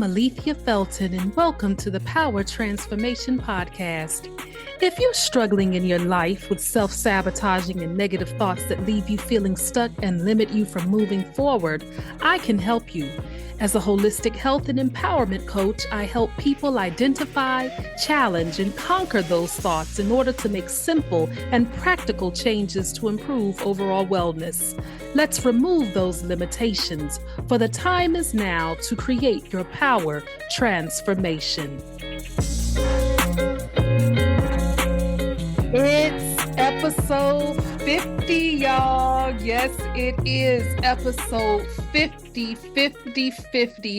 Alethea Felton, and welcome to the Power Transformation Podcast. If you're struggling in your life with self-sabotaging and negative thoughts that leave you feeling stuck and limit you from moving forward, I can help you. As a holistic health and empowerment coach, I help people identify, challenge, and conquer those thoughts in order to make simple and practical changes to improve overall wellness. Let's remove those limitations, for the time is now to create your power transformation. It's episode 50, y'all. Yes, it is episode 50.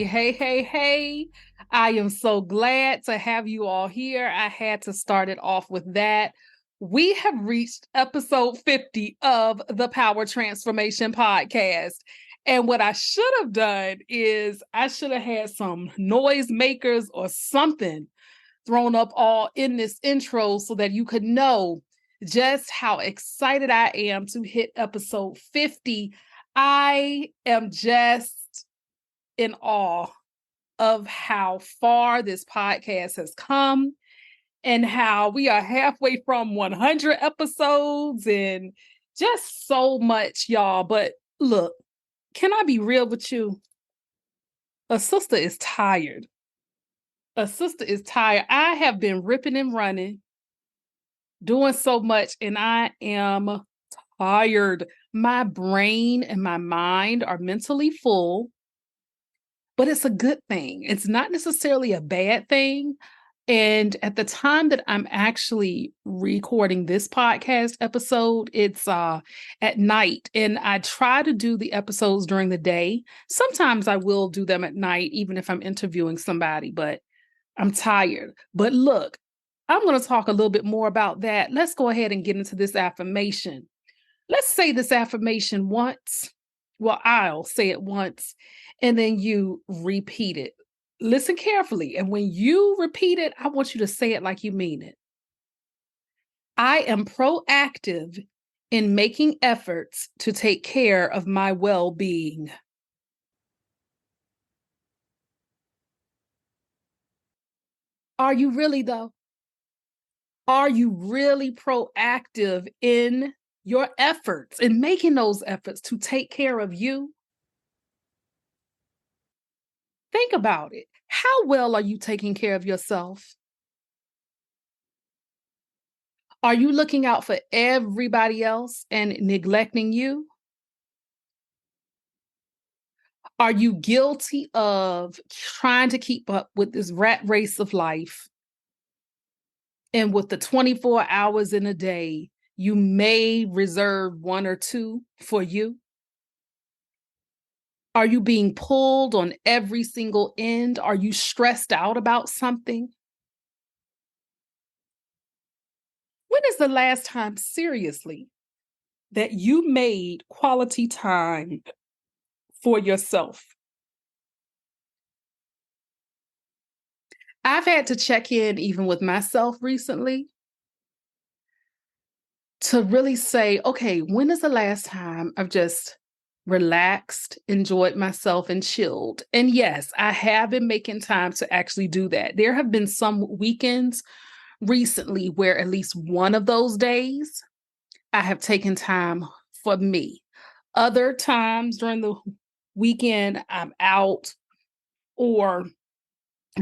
Hey. I am so glad to have you all here. I had to start it off with that. We have reached episode 50 of the Power Transformation Podcast. And what I should have done is I should have had some noise makers or something thrown up all in this intro so that you could know just how excited I am to hit episode 50. I am just in awe of how far this podcast has come and how we are halfway from 100 episodes and just so much, y'all. But look, can I be real with you? A sister is tired. I have been ripping and running, doing so much, and I am tired. My brain and my mind are mentally full, but it's a good thing. It's not necessarily a bad thing. And at the time that I'm actually recording this podcast episode, it's at night, and I try to do the episodes during the day. Sometimes I will do them at night, even if I'm interviewing somebody, but I'm tired. But look, I'm going to talk a little bit more about that. Let's go ahead and get into this affirmation. Let's say this affirmation once. Well, I'll say it once, and then you repeat it. Listen carefully. And when you repeat it, I want you to say it like you mean it. I am proactive in making efforts to take care of my well-being. Are you really, though? Are you really proactive in your efforts, in making those efforts to take care of you? Think about it. How well are you taking care of yourself? Are you looking out for everybody else and neglecting you? Are you guilty of trying to keep up with this rat race of life? And with the 24 hours in a day, you may reserve 1 or 2 for you? Are you being pulled on every single end? Are you stressed out about something? When is the last time, seriously, that you made quality time for yourself? I've had to check in even with myself recently to really say, okay, when is the last time I've just relaxed, enjoyed myself, and chilled? And yes, I have been making time to actually do that. There have been some weekends recently where at least one of those days I have taken time for me. Other times during the weekend, I'm out or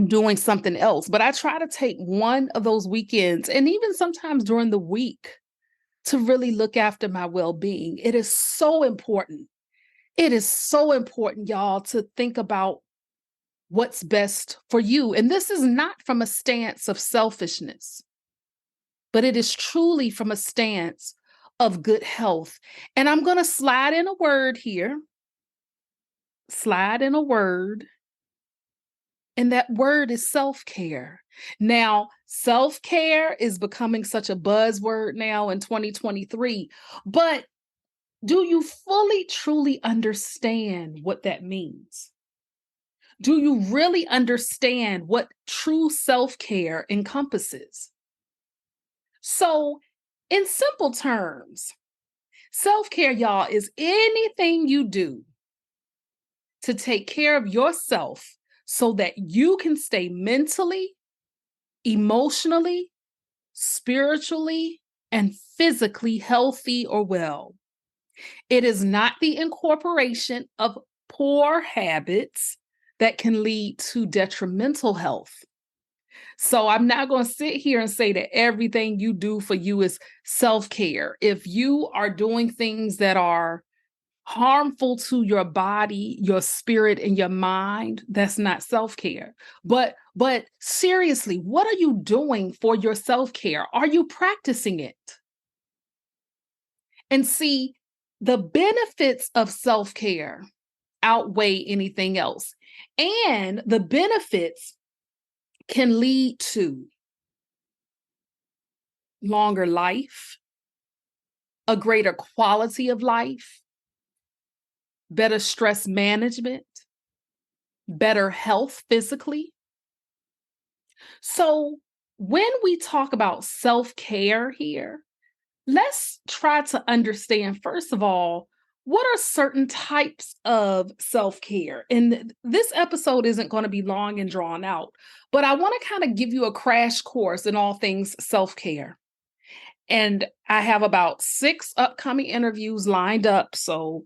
doing something else. But I try to take one of those weekends and even sometimes during the week to really look after my well-being. It is so important. It is so important, y'all, to think about what's best for you. And this is not from a stance of selfishness, but it is truly from a stance of good health. And I'm going to slide in a word here. And that word is self-care. Now, self-care is becoming such a buzzword now in 2023, but do you fully, truly understand what that means? Do you really understand what true self-care encompasses? So, in simple terms, self-care, y'all, is anything you do to take care of yourself so that you can stay mentally, emotionally, spiritually, and physically healthy or well. It is not the incorporation of poor habits that can lead to detrimental health. So I'm not going to sit here and say that everything you do for you is self-care. If you are doing things that are harmful to your body, your spirit, and your mind, that's not self-care. But seriously, what are you doing for your self-care? Are you practicing it? And see, the benefits of self-care outweigh anything else. And the benefits can lead to longer life, a greater quality of life, better stress management, better health physically. So when we talk about self-care here, let's try to understand, first of all, what are certain types of self-care? And this episode isn't going to be long and drawn out, but I want to kind of give you a crash course in all things self-care. And I have about 6 upcoming interviews lined up. So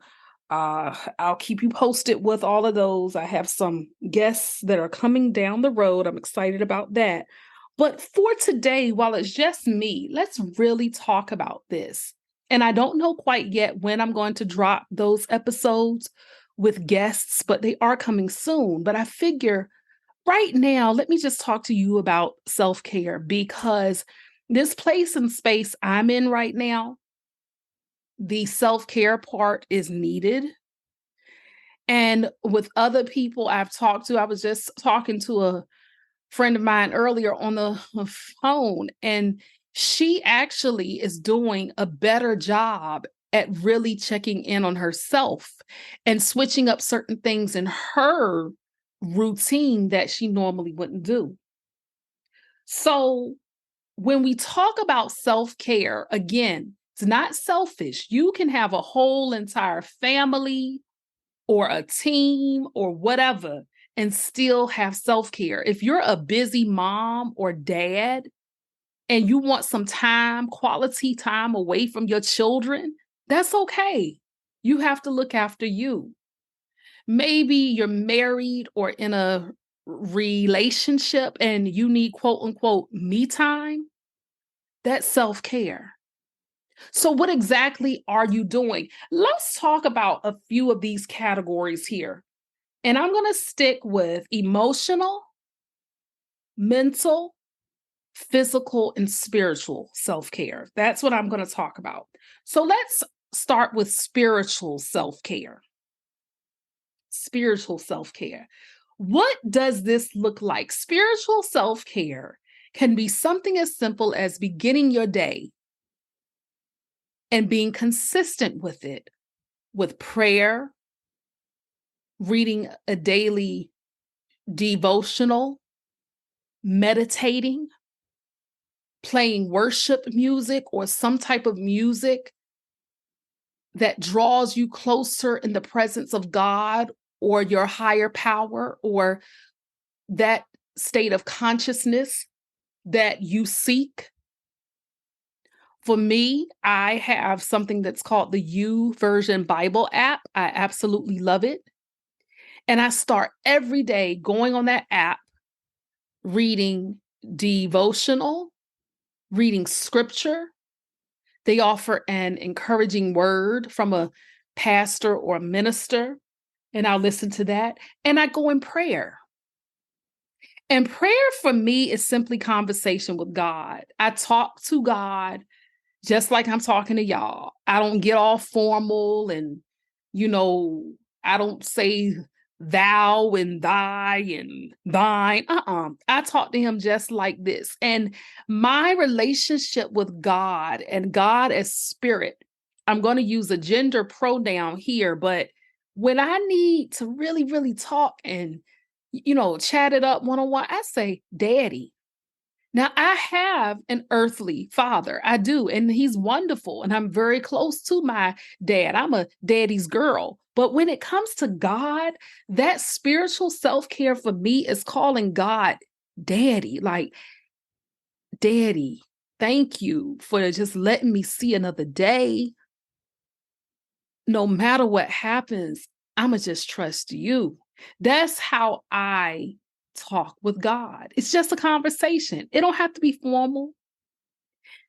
I'll keep you posted with all of those. I have some guests that are coming down the road. I'm excited about that. But for today, while it's just me, let's really talk about this. And I don't know quite yet when I'm going to drop those episodes with guests, but they are coming soon. But I figure right now, let me just talk to you about self-care, because this place and space I'm in right now, the self-care part is needed. And with other people I've talked to, I was just talking to a friend of mine earlier on the phone, and she actually is doing a better job at really checking in on herself and switching up certain things in her routine that she normally wouldn't do. So when we talk about self-care, again, it's not selfish. You can have a whole entire family or a team or whatever and still have self-care. If you're a busy mom or dad and you want some time, quality time away from your children, that's okay. You have to look after you. Maybe you're married or in a relationship and you need quote unquote me time. That's self-care. So what exactly are you doing? Let's talk about a few of these categories here. And I'm going to stick with emotional, mental, physical, and spiritual self-care. That's what I'm going to talk about. So let's start with spiritual self-care. Spiritual self-care. What does this look like? Spiritual self-care can be something as simple as beginning your day and being consistent with it, with prayer, reading a daily devotional, meditating, playing worship music or some type of music that draws you closer in the presence of God or your higher power or that state of consciousness that you seek. For me, I have something that's called the YouVersion Bible app. I absolutely love it. And I start every day going on that app, reading devotional, reading scripture. They offer an encouraging word from a pastor or a minister, and I'll listen to that. And I go in prayer. And prayer for me is simply conversation with God. I talk to God just like I'm talking to y'all. I don't get all formal and, you know, I don't say thou and thy and thine. I talk to him just like this. And my relationship with God and God as spirit, I'm going to use a gender pronoun here, but when I need to really, really talk and, chat it up one-on-one, I say, Daddy. Now, I have an earthly father. I do. And he's wonderful. And I'm very close to my dad. I'm a daddy's girl. But when it comes to God, that spiritual self-care for me is calling God daddy. Like, daddy, thank you for just letting me see another day. No matter what happens, I'ma just trust you. That's how I talk with God. It's just a conversation. It don't have to be formal.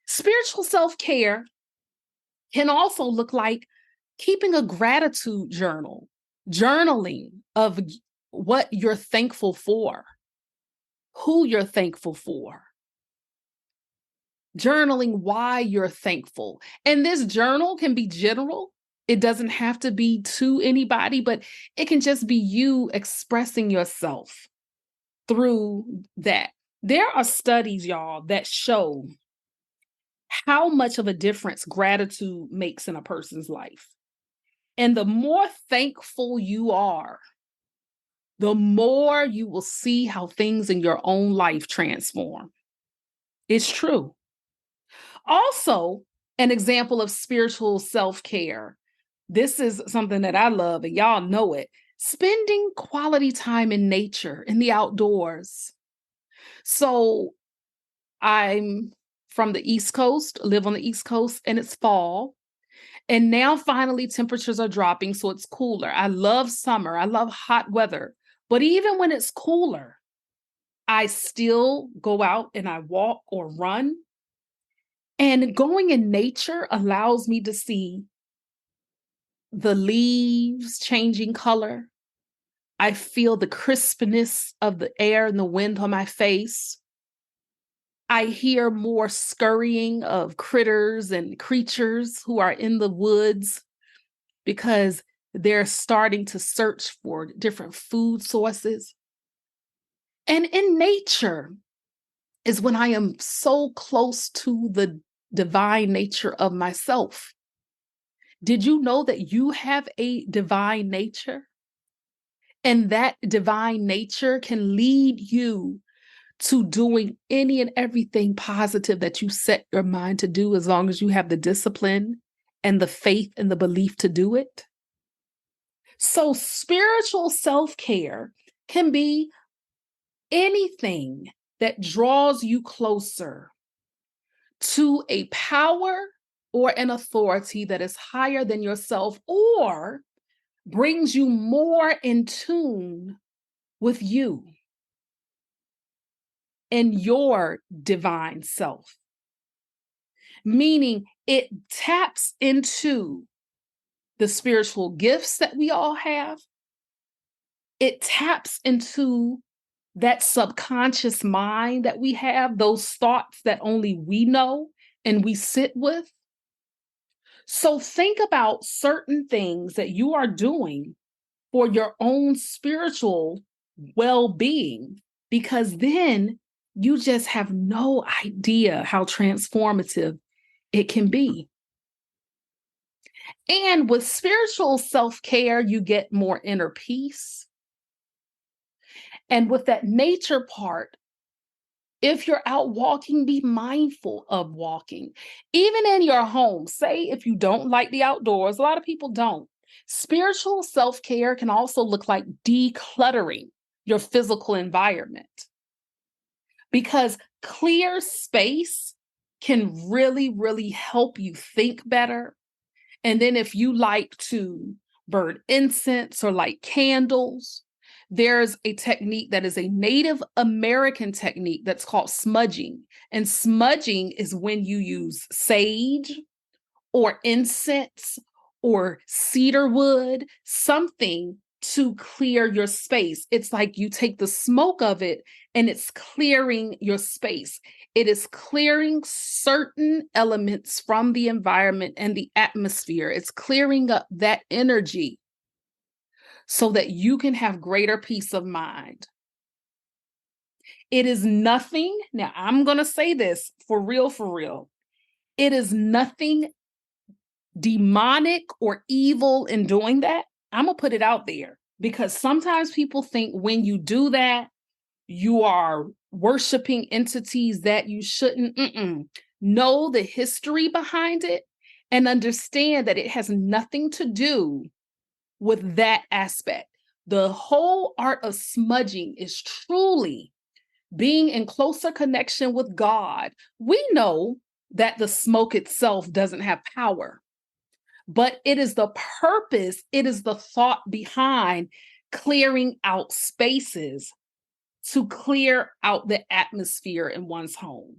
Spiritual self-care can also look like keeping a gratitude journal, journaling of what you're thankful for, who you're thankful for, journaling why you're thankful. And this journal can be general. It doesn't have to be to anybody, but it can just be you expressing yourself through that. There are studies, y'all, that show how much of a difference gratitude makes in a person's life. And the more thankful you are, the more you will see how things in your own life transform. It's true. Also, an example of spiritual self-care. This is something that I love, and y'all know it. Spending quality time in nature, in the outdoors. So I'm from the East Coast, live on the East Coast, and it's fall. And now finally temperatures are dropping, so it's cooler. I love summer. I love hot weather. But even when it's cooler, I still go out and I walk or run. And going in nature allows me to see the leaves changing color. I feel the crispness of the air and the wind on my face. I hear more scurrying of critters and creatures who are in the woods because they're starting to search for different food sources. And in nature is when I am so close to the divine nature of myself. Did you know that you have a divine nature? And that divine nature can lead you to doing any and everything positive that you set your mind to do, as long as you have the discipline and the faith and the belief to do it. So spiritual self-care can be anything that draws you closer to a power or an authority that is higher than yourself, or brings you more in tune with you and your divine self. Meaning it taps into the spiritual gifts that we all have. It taps into that subconscious mind that we have, those thoughts that only we know and we sit with. So think about certain things that you are doing for your own spiritual well-being, because then you just have no idea how transformative it can be. And with spiritual self-care, you get more inner peace. And with that nature part, if you're out walking, be mindful of walking. Even in your home, say if you don't like the outdoors, a lot of people don't. Spiritual self-care can also look like decluttering your physical environment, because clear space can really, really help you think better. And then if you like to burn incense or light candles, there's a technique that is a Native American technique that's called smudging. And smudging is when you use sage or incense or cedar wood, something to clear your space. It's like you take the smoke of it and it's clearing your space. It is clearing certain elements from the environment and the atmosphere. It's clearing up that energy so that you can have greater peace of mind. It is nothing, now I'm going to say this for real. It is nothing demonic or evil in doing that. I'm going to put it out there, because sometimes people think when you do that, you are worshiping entities that you shouldn't. Know the history behind it and understand that it has nothing to do with that aspect. The whole art of smudging is truly being in closer connection with God. We know that the smoke itself doesn't have power, but it is the purpose, it is the thought behind clearing out spaces to clear out the atmosphere in one's home.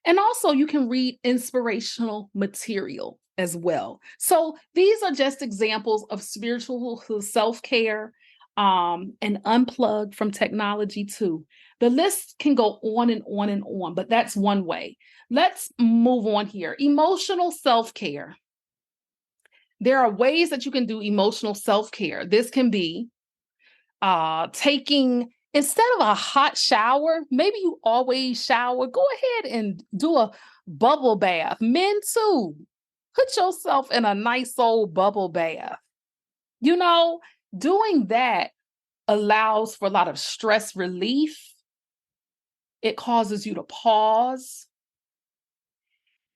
And also, you can read inspirational material as well. So, these are just examples of spiritual self care and unplug from technology, too. The list can go on and on and on, but that's one way. Let's move on here. Emotional self care. There are ways that you can do emotional self care. This can be taking, instead of a hot shower, maybe you always shower, go ahead and do a bubble bath. Men too, put yourself in a nice old bubble bath. You know, doing that allows for a lot of stress relief. It causes you to pause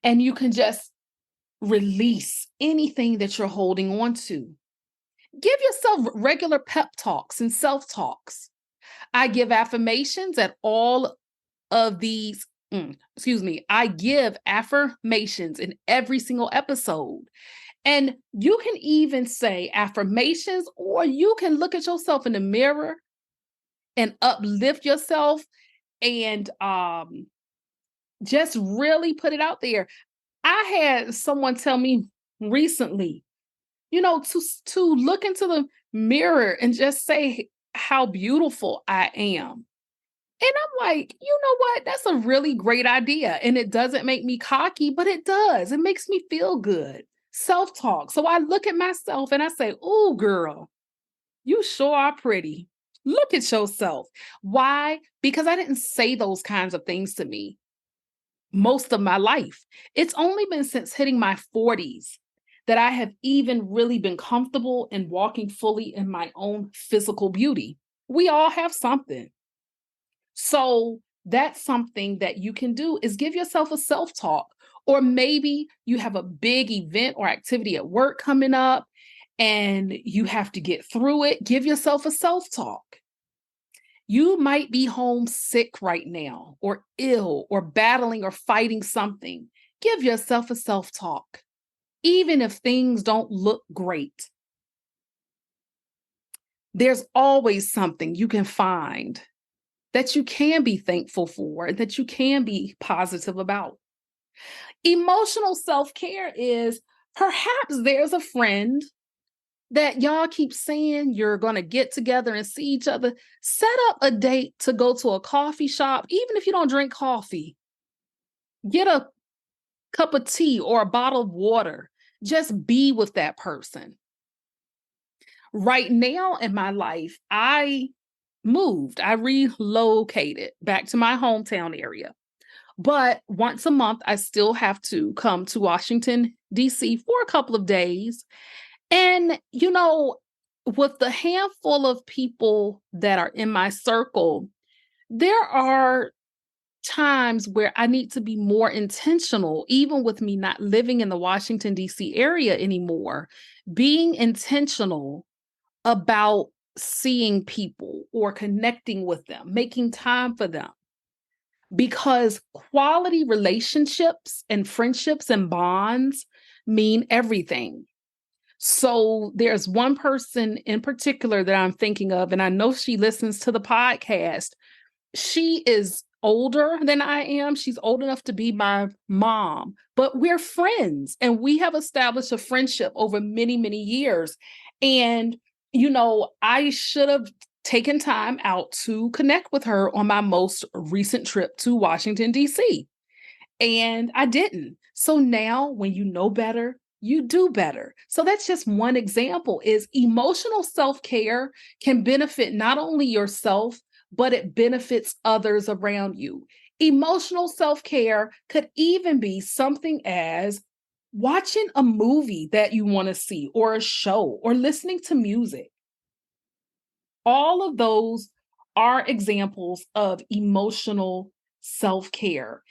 and you can just release anything that you're holding on to. Give yourself regular pep talks and self talks. I give affirmations at all of these. I give affirmations in every single episode. And you can even say affirmations, or you can look at yourself in the mirror and uplift yourself and just really put it out there. I had someone tell me recently, to look into the mirror and just say how beautiful I am. And I'm like, you know what? That's a really great idea. And it doesn't make me cocky, but it does. It makes me feel good. Self-talk. So I look at myself and I say, oh, girl, you sure are pretty. Look at yourself. Why? Because I didn't say those kinds of things to me most of my life. It's only been since hitting my 40s that I have even really been comfortable in walking fully in my own physical beauty. We all have something. So that's something that you can do, is give yourself a self-talk. Or maybe you have a big event or activity at work coming up and you have to get through it. Give yourself a self-talk. You might be homesick right now, or ill, or battling or fighting something. Give yourself a self-talk, even if things don't look great. There's always something you can find that you can be thankful for, that you can be positive about. Emotional self-care is perhaps there's a friend that y'all keep saying you're going to get together and see each other. Set up a date to go to a coffee shop, even if you don't drink coffee. Get a cup of tea or a bottle of water. Just be with that person. Right now in my life, I relocated back to my hometown area. But once a month, I still have to come to Washington, D.C. for a couple of days. And, with the handful of people that are in my circle, there are times where I need to be more intentional, even with me not living in the Washington, D.C. area anymore, being intentional about seeing people or connecting with them, making time for them. Because quality relationships and friendships and bonds mean everything. So there's one person in particular that I'm thinking of, and I know she listens to the podcast. She is older than I am. She's old enough to be my mom, but we're friends and we have established a friendship over many, many years. And, I should have taken time out to connect with her on my most recent trip to Washington, D.C. And I didn't. So now when you know better, you do better. So that's just one example. Is emotional self-care can benefit not only yourself, but it benefits others around you. Emotional self-care could even be something as watching a movie that you want to see, or a show, or listening to music. All of those are examples of emotional self-care.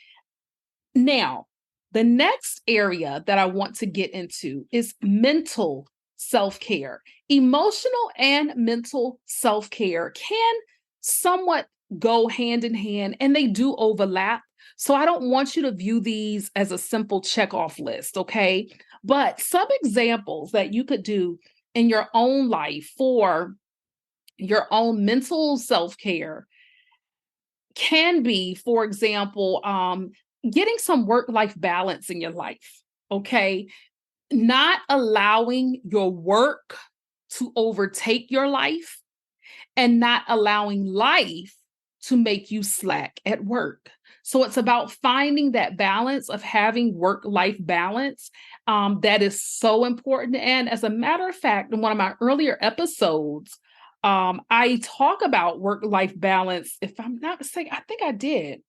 Now, the next area that I want to get into is mental self-care. Emotional and mental self-care can somewhat go hand in hand, and they do overlap. So I don't want you to view these as a simple check-off list, okay? But some examples that you could do in your own life for your own mental self-care can be, for example, getting some work-life balance in your life, okay? Not allowing your work to overtake your life and not allowing life to make you slack at work. So it's about finding that balance of having work-life balance that is so important. And as a matter of fact, in one of my earlier episodes, I talk about work-life balance. If I'm not mistaken, I think I did.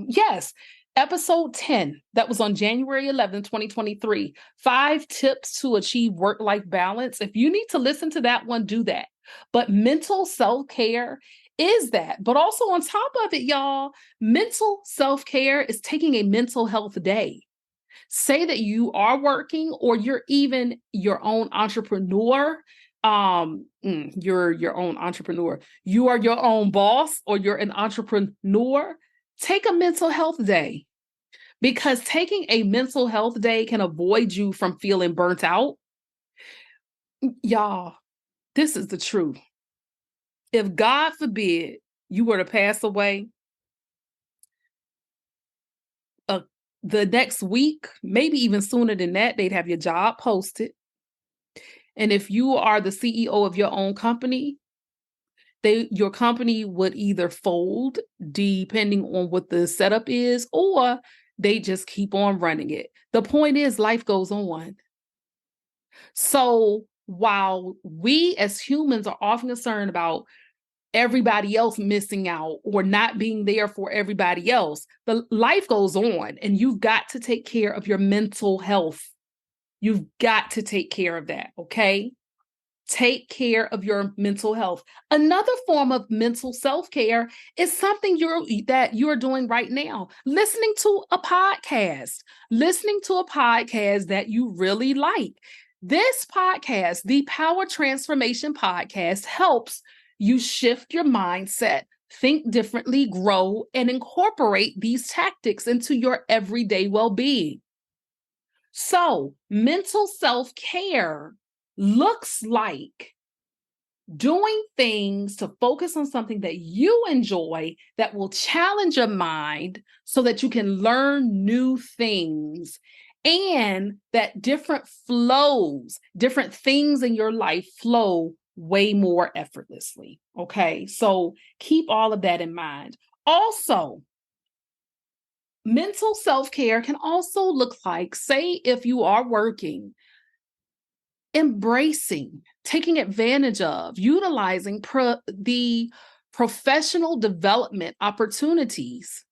Yes, episode 10, that was on January 11th, 2023. 5 tips to achieve work-life balance. If you need to listen to that one, do that. But mental self-care is that. But also on top of it, y'all, mental self-care is taking a mental health day. Say that you are working or you're even your own entrepreneur. You're your own entrepreneur. You are your own boss or you're an entrepreneur. Take a mental health day because taking a mental health day can avoid you from feeling burnt out. Y'all, this is the truth. If God forbid you were to pass away uh, the next week, maybe even sooner than that, they'd have your job posted. And if you are the CEO of your own company, your company would either fold, depending on what the setup is, or they just keep on running it. The point is, life goes on. So while we as humans are often concerned about everybody else missing out or not being there for everybody else, the life goes on and you've got to take care of your mental health. You've got to take care of that, okay? Take care of your mental health. Another form of mental self-care is something that you're doing right now. Listening to a podcast that you really like. This podcast, the Power Transformation Podcast, helps you shift your mindset, think differently, grow, and incorporate these tactics into your everyday well-being. So, mental self-care looks like doing things to focus on something that you enjoy that will challenge your mind so that you can learn new things and that different things in your life flow way more effortlessly. Okay, so keep all of that in mind. Also, mental self-care can also look like, say, if you are working, embracing, taking advantage of, utilizing the professional development opportunities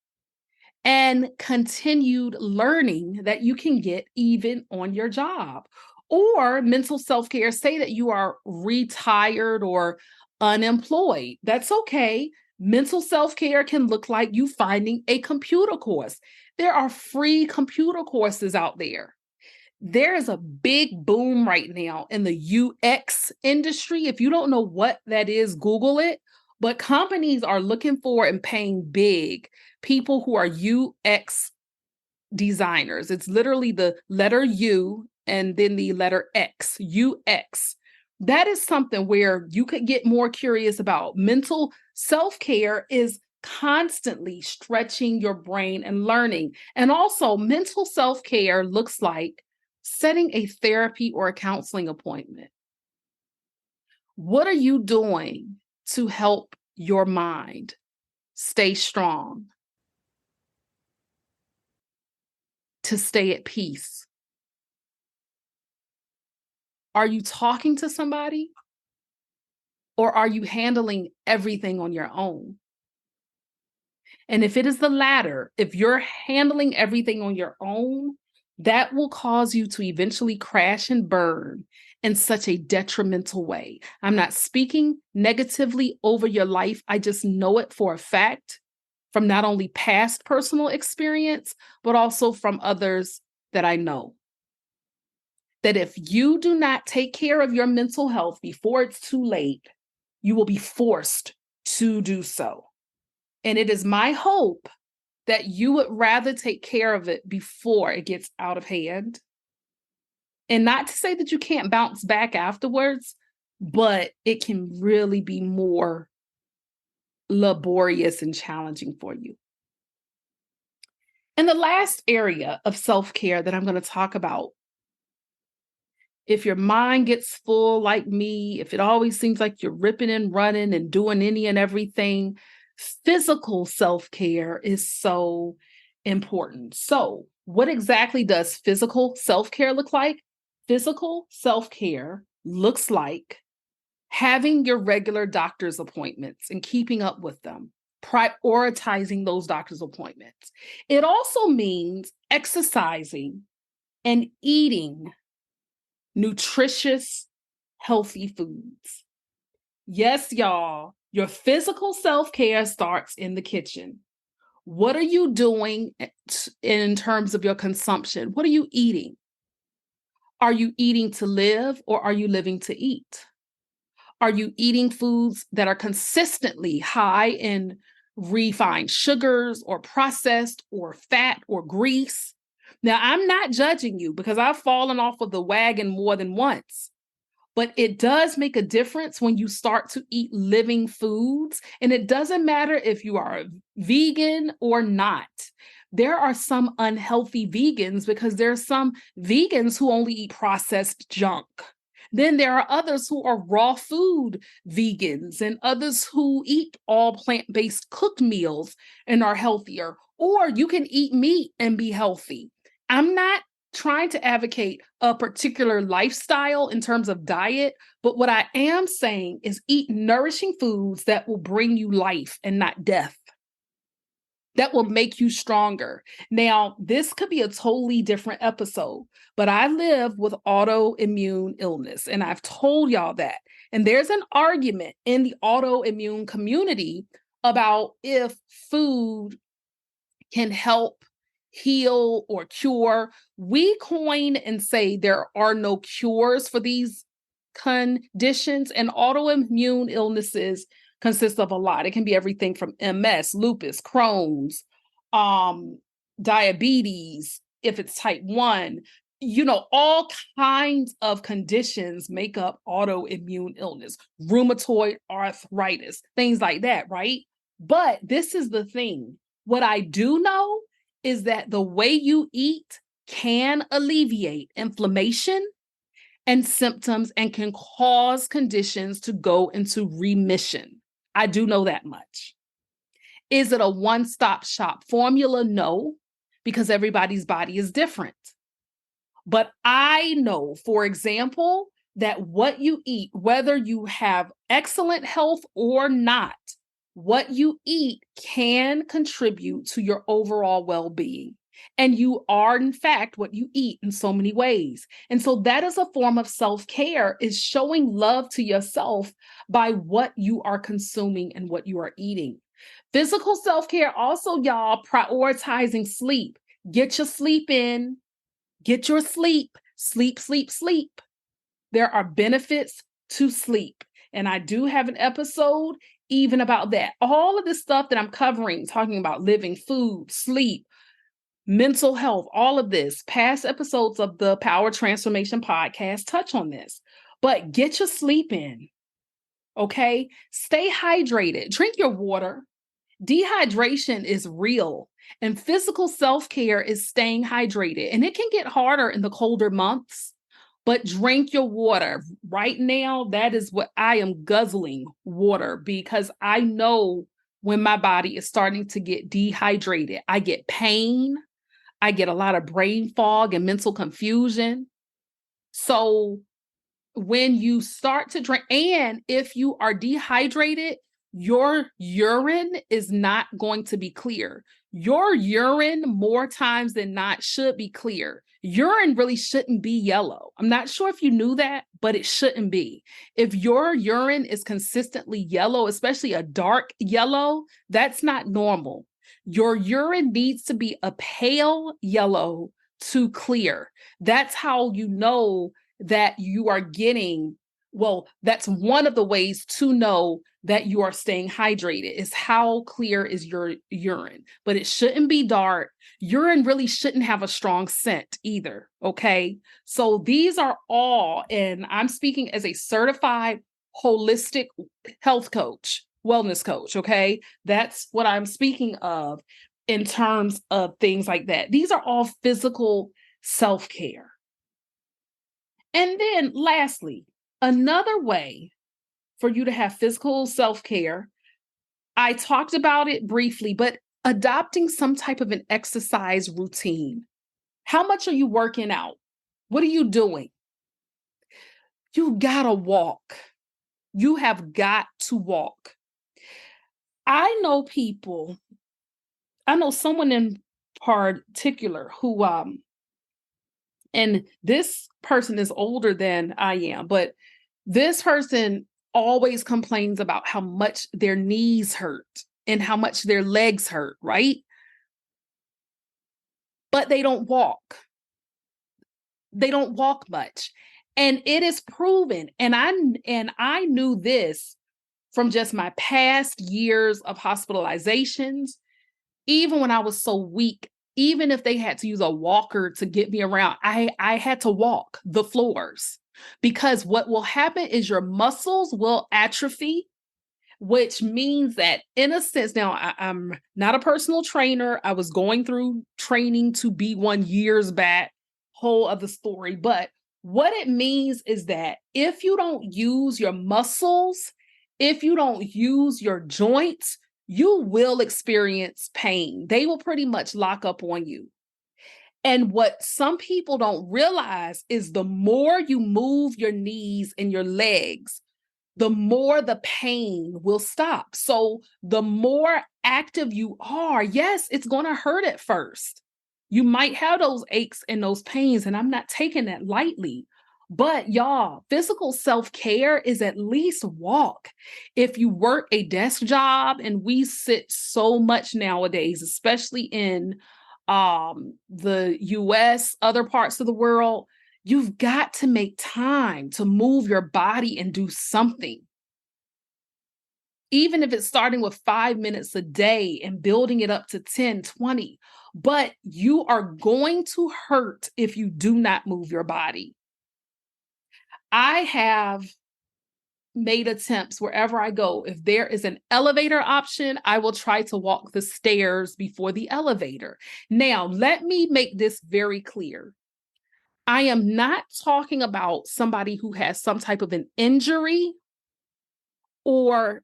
and continued learning that you can get even on your job. Or mental self-care, say that you are retired or unemployed. That's okay. Mental self-care can look like you finding a computer course. There are free computer courses out there. There is a big boom right now in the UX industry. If you don't know what that is, Google it. But companies are looking for and paying big people who are UX designers. It's literally the letter U and then the letter X, UX. That is something where you could get more curious about. Mental self-care is constantly stretching your brain and learning. And also, mental self-care looks like setting a therapy or a counseling appointment. What are you doing to help your mind stay strong, to stay at peace? Are you talking to somebody or are you handling everything on your own? And if it is the latter, if you're handling everything on your own, that will cause you to eventually crash and burn in such a detrimental way. I'm not speaking negatively over your life. I just know it for a fact from not only past personal experience, but also from others that I know. that if you do not take care of your mental health before it's too late, you will be forced to do so. And it is my hope that you would rather take care of it before it gets out of hand. And not to say that you can't bounce back afterwards, but it can really be more laborious and challenging for you. And the last area of self-care that I'm going to talk about, if your mind gets full like me, if it always seems like you're ripping and running and doing any and everything, physical self-care is so important. So, what exactly does physical self-care look like? Physical self-care looks like having your regular doctor's appointments and keeping up with them, prioritizing those doctor's appointments. It also means exercising and eating nutritious, healthy foods. Yes, y'all, your physical self-care starts in the kitchen. What are you doing in terms of your consumption? What are you eating? Are you eating to live or are you living to eat? Are you eating foods that are consistently high in refined sugars or processed or fat or grease? Now, I'm not judging you because I've fallen off of the wagon more than once. But it does make a difference when you start to eat living foods. And it doesn't matter if you are vegan or not. There are some unhealthy vegans because there are some vegans who only eat processed junk. Then there are others who are raw food vegans and others who eat all plant-based cooked meals and are healthier. Or you can eat meat and be healthy. I'm not trying to advocate a particular lifestyle in terms of diet, but what I am saying is eat nourishing foods that will bring you life and not death, that will make you stronger. Now, this could be a totally different episode, but I live with autoimmune illness, and I've told y'all that. And there's an argument in the autoimmune community about if food can help heal or cure. We coin and say there are no cures for these conditions, and autoimmune illnesses consist of a lot. It can be everything from MS, lupus, Crohn's, diabetes, if it's type 1, all kinds of conditions make up autoimmune illness, rheumatoid arthritis, things like that, right? But this is the thing. What I do know is that the way you eat can alleviate inflammation and symptoms and can cause conditions to go into remission. I do know that much. Is it a one-stop shop formula? No, because everybody's body is different. But I know, for example, that what you eat, whether you have excellent health or not, what you eat can contribute to your overall well-being. And you are, in fact, what you eat in so many ways. And so that is a form of self-care, is showing love to yourself by what you are consuming and what you are eating. Physical self-care also, y'all, prioritizing sleep. Get your sleep in. Get your sleep. Sleep, sleep, sleep. There are benefits to sleep. And I do have an episode even about that. All of this stuff that I'm covering, talking about living, food, sleep, mental health, all of this, past episodes of the Power Transformation Podcast touch on this. But get your sleep in, okay? Stay hydrated. Drink your water. Dehydration is real, and physical self-care is staying hydrated. And it can get harder in the colder months, but drink your water. Right now, that is what I am guzzling water, because I know when my body is starting to get dehydrated, I get pain, I get a lot of brain fog and mental confusion. So when you start to drink, and if you are dehydrated, your urine is not going to be clear. Your urine, more times than not, should be clear. Urine really shouldn't be yellow. I'm not sure if you knew that, but it shouldn't be. If your urine is consistently yellow, especially a dark yellow, that's not normal. Your urine needs to be a pale yellow to clear. That's how you know that you are getting, well, that's one of the ways to know that you are staying hydrated is how clear is your urine. But it shouldn't be dark. Urine really shouldn't have a strong scent either. Okay. So these are all, and I'm speaking as a certified holistic health coach, wellness coach. Okay. That's what I'm speaking of in terms of things like that. These are all physical self-care. And then lastly, another way for you to have physical self-care, I talked about it briefly, but adopting some type of an exercise routine. How much are you working out? What are you doing? You gotta walk. You have got to walk. I know people, I know someone in particular who and this person is older than I am, but this person always complains about how much their knees hurt and how much their legs hurt, right? But they don't walk. They don't walk much. And it is proven. And I knew this from just my past years of hospitalizations, even when I was so weak, even if they had to use a walker to get me around, I had to walk the floors because what will happen is your muscles will atrophy, which means that in a sense, now I'm not a personal trainer. I was going through training to be one years back, whole other story. But what it means is that if you don't use your muscles, if you don't use your joints, you will experience pain. They will pretty much lock up on you. And what some people don't realize is the more you move your knees and your legs, the more the pain will stop. So the more active you are, yes, it's going to hurt at first. You might have those aches and those pains, and I'm not taking that lightly. But y'all, physical self-care is at least walk. If you work a desk job, and we sit so much nowadays, especially in the US, other parts of the world, you've got to make time to move your body and do something. Even if it's starting with 5 minutes a day and building it up to 10, 20, but you are going to hurt if you do not move your body. I have made attempts wherever I go. If there is an elevator option, I will try to walk the stairs before the elevator. Now, let me make this very clear. I am not talking about somebody who has some type of an injury or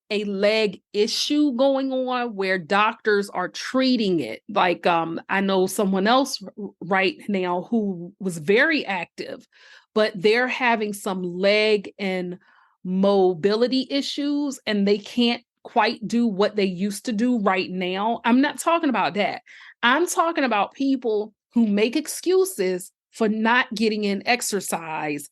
a leg issue going on where doctors are treating it. Like I know someone else right now who was very active, but they're having some leg and mobility issues and they can't quite do what they used to do right now. I'm not talking about that. I'm talking about people who make excuses for not getting in exercise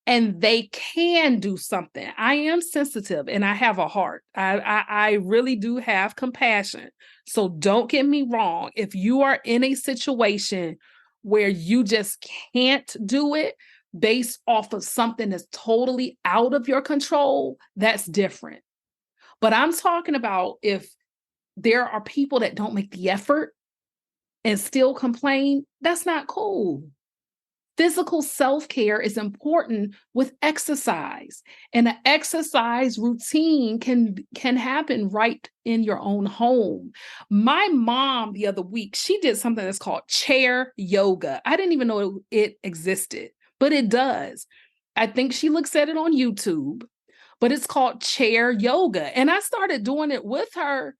and they can do something. I am sensitive and I have a heart. I really do have compassion. So don't get me wrong. If you are in a situation where you just can't do it based off of something that's totally out of your control, that's different. But I'm talking about if there are people that don't make the effort and still complain, that's not cool. Physical self-care is important with exercise, and an exercise routine can happen right in your own home. My mom the other week, she did something that's called chair yoga. I didn't even know it existed, but it does. I think she looks at it on YouTube, but it's called chair yoga. And I started doing it with her.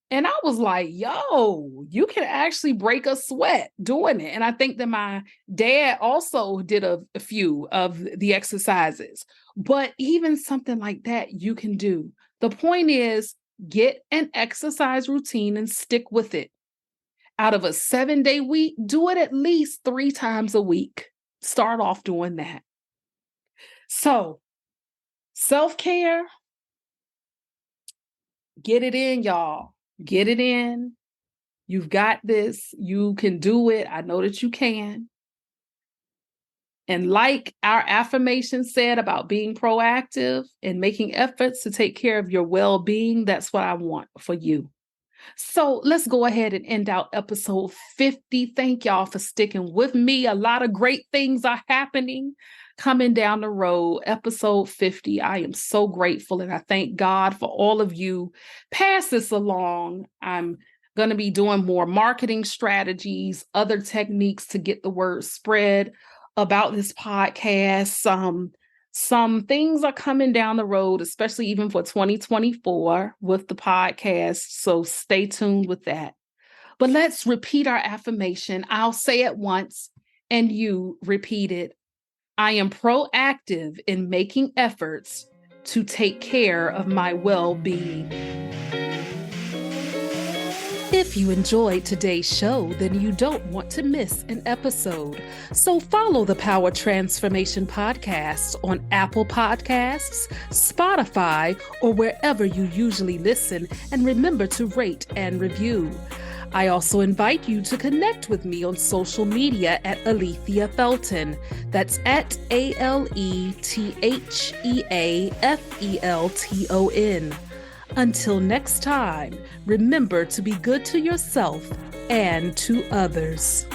And I was like, yo, you can actually break a sweat doing it. And I think that my dad also did a few of the exercises. But even something like that, you can do. The point is, get an exercise routine and stick with it. Out of a 7-day week, do it at least 3 times a week. Start off doing that. So, self-care, get it in, y'all. Get it in. You've got this. You can do it. I know that you can. And like our affirmation said about being proactive and making efforts to take care of your well-being, that's what I want for you. So let's go ahead and end out episode 50. Thank y'all for sticking with me. A lot of great things are happening coming down the road. Episode 50. I am so grateful and I thank God for all of you. Pass this along. I'm going to be doing more marketing strategies, other techniques to get the word spread about this podcast. Some things are coming down the road, especially even for 2024 with the podcast. So stay tuned with that. But let's repeat our affirmation. I'll say it once and you repeat it. I am proactive in making efforts to take care of my well-being. If you enjoyed today's show, then you don't want to miss an episode. So follow the Power Transformation Podcast on Apple Podcasts, Spotify, or wherever you usually listen, and remember to rate and review. I also invite you to connect with me on social media at Alethea Felton. That's at ALETHEAFELTON. Until next time, remember to be good to yourself and to others.